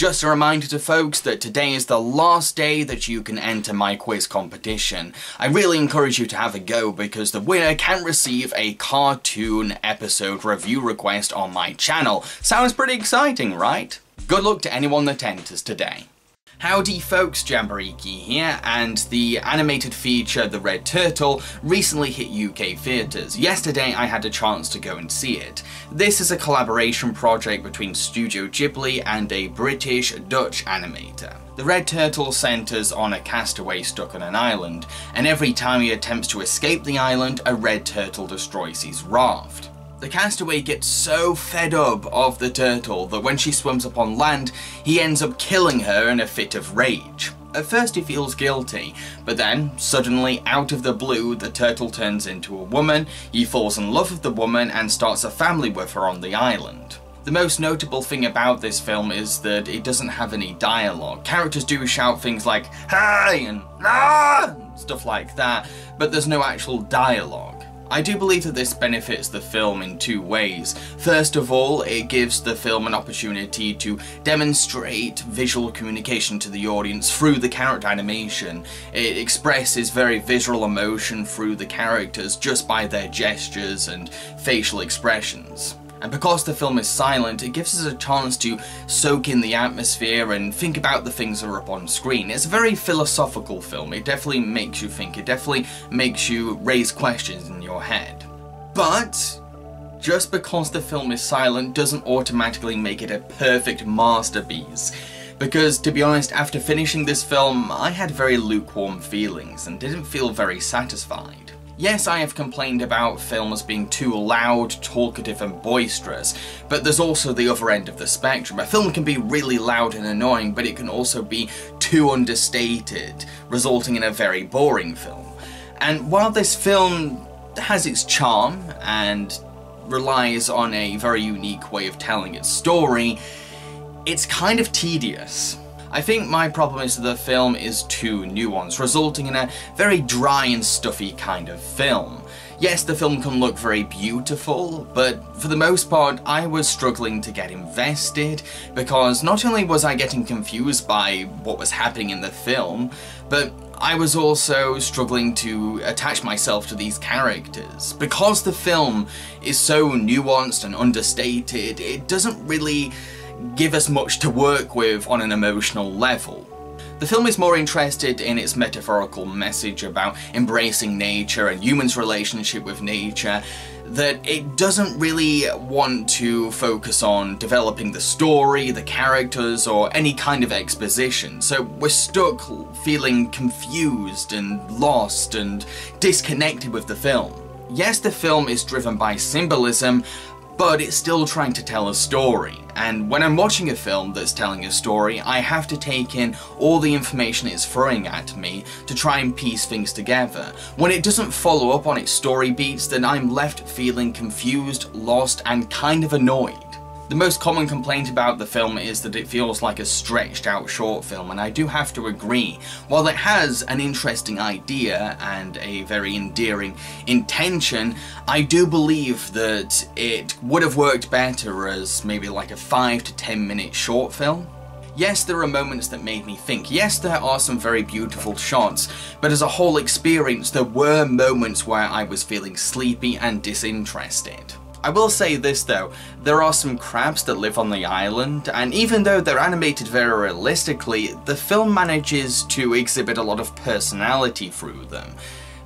Just a reminder to folks that today is the last day that you can enter my quiz competition. I really encourage you to have a go because the winner can receive a cartoon episode review request on my channel. Sounds pretty exciting, right? Good luck to anyone that enters today. Howdy folks, Jambareeqi here, and the animated feature The Red Turtle recently hit UK theatres. Yesterday I had a chance to go and see it. This is a collaboration project between Studio Ghibli and a British-Dutch animator. The Red Turtle centres on a castaway stuck on an island, and every time he attempts to escape the island, a red turtle destroys his raft. The castaway gets so fed up of the turtle that when she swims up on land, he ends up killing her in a fit of rage. At first he feels guilty, but then, suddenly, out of the blue, the turtle turns into a woman, he falls in love with the woman and starts a family with her on the island. The most notable thing about this film is that it doesn't have any dialogue. Characters do shout things like, "Hey!" and "Ah!" stuff like that, but there's no actual dialogue. I do believe that this benefits the film in two ways. First of all, it gives the film an opportunity to demonstrate visual communication to the audience through the character animation. It expresses very visual emotion through the characters just by their gestures and facial expressions. And because the film is silent, it gives us a chance to soak in the atmosphere and think about the things that are up on screen. It's a very philosophical film. It definitely makes you think. It definitely makes you raise questions in your head. But just because the film is silent doesn't automatically make it a perfect masterpiece. Because, to be honest, after finishing this film, I had very lukewarm feelings and didn't feel very satisfied. Yes, I have complained about films being too loud, talkative and boisterous, but there's also the other end of the spectrum. A film can be really loud and annoying, but it can also be too understated, resulting in a very boring film. And while this film has its charm and relies on a very unique way of telling its story, it's kind of tedious. I think my problem is that the film is too nuanced, resulting in a very dry and stuffy kind of film. Yes, the film can look very beautiful, but for the most part I was struggling to get invested because not only was I getting confused by what was happening in the film, but I was also struggling to attach myself to these characters. Because the film is so nuanced and understated, it doesn't really give us much to work with on an emotional level. The film is more interested in its metaphorical message about embracing nature and humans' relationship with nature, that it doesn't really want to focus on developing the story, the characters, or any kind of exposition. So we're stuck feeling confused and lost and disconnected with the film. Yes, the film is driven by symbolism, but it's still trying to tell a story. And when I'm watching a film that's telling a story, I have to take in all the information it's throwing at me to try and piece things together. When it doesn't follow up on its story beats, then I'm left feeling confused, lost, and kind of annoyed. The most common complaint about the film is that it feels like a stretched out short film, and I do have to agree. While it has an interesting idea and a very endearing intention, I do believe that it would have worked better as maybe like a 5 to 10 minute short film. Yes, there are moments that made me think. Yes, there are some very beautiful shots, but as a whole experience, there were moments where I was feeling sleepy and disinterested. I will say this though, there are some crabs that live on the island, and even though they're animated very realistically, the film manages to exhibit a lot of personality through them.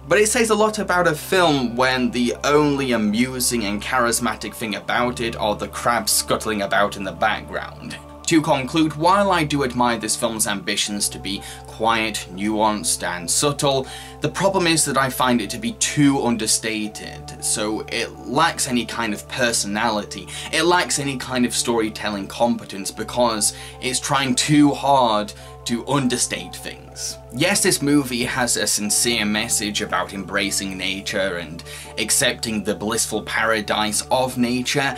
But it says a lot about a film when the only amusing and charismatic thing about it are the crabs scuttling about in the background. To conclude, while I do admire this film's ambitions to be quiet, nuanced and subtle, the problem is that I find it to be too understated, so it lacks any kind of personality, it lacks any kind of storytelling competence because it's trying too hard to understate things. Yes, this movie has a sincere message about embracing nature and accepting the blissful paradise of nature,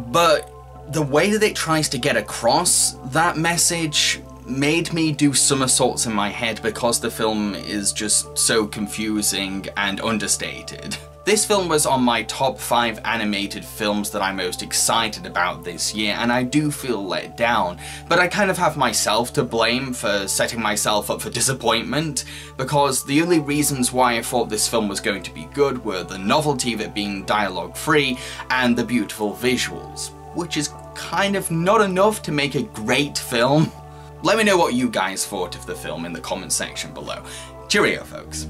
but the way that it tries to get across that message made me do somersaults in my head because the film is just so confusing and understated. This film was on my top 5 animated films that I'm most excited about this year, and I do feel let down, but I kind of have myself to blame for setting myself up for disappointment, because the only reasons why I thought this film was going to be good were the novelty of it being dialogue-free and the beautiful visuals, which is kind of not enough to make a great film. Let me know what you guys thought of the film in the comment section below. Cheerio, folks.